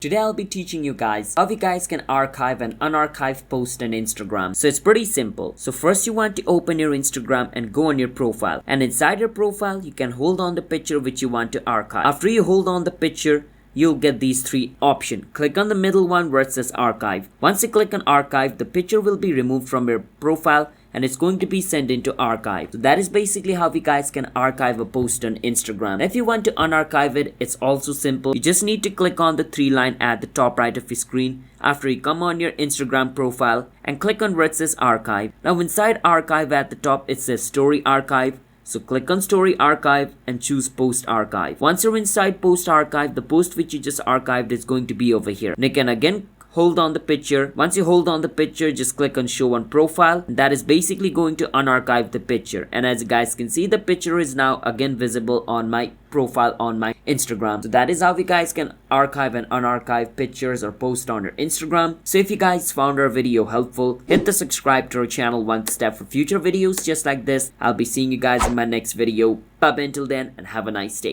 Today I'll be teaching you guys how you guys can archive and unarchive post on Instagram. So it's pretty simple. So first you want to open your Instagram and go on your profile. And inside your profile you can hold on the picture which you want to archive. After you hold on the picture, you'll get these three options. Click on the middle one where it says archive. Once you click on archive, the picture will be removed from your profile and it's going to be sent into archive. So that is basically how you guys can archive a post on Instagram. If you want to unarchive it, it's also simple. You just need to click on the three line at the top right of your screen after you come on your Instagram profile and click on where it says archive. Now inside archive at the top it says story archive. So click on story archive and choose post archive. Once you're inside post archive, the post which you just archived is going to be over here. And you can again hold on the picture. Once you hold on the picture, just click on show on profile. That is basically going to unarchive the picture. And as you guys can see, the picture is now again visible on my profile on my Instagram. So that is how you guys can archive and unarchive pictures or post on your Instagram. So if you guys found our video helpful, hit the subscribe to our channel one step for future videos just like this. I'll be seeing you guys in my next video. Bye until then, and have a nice day.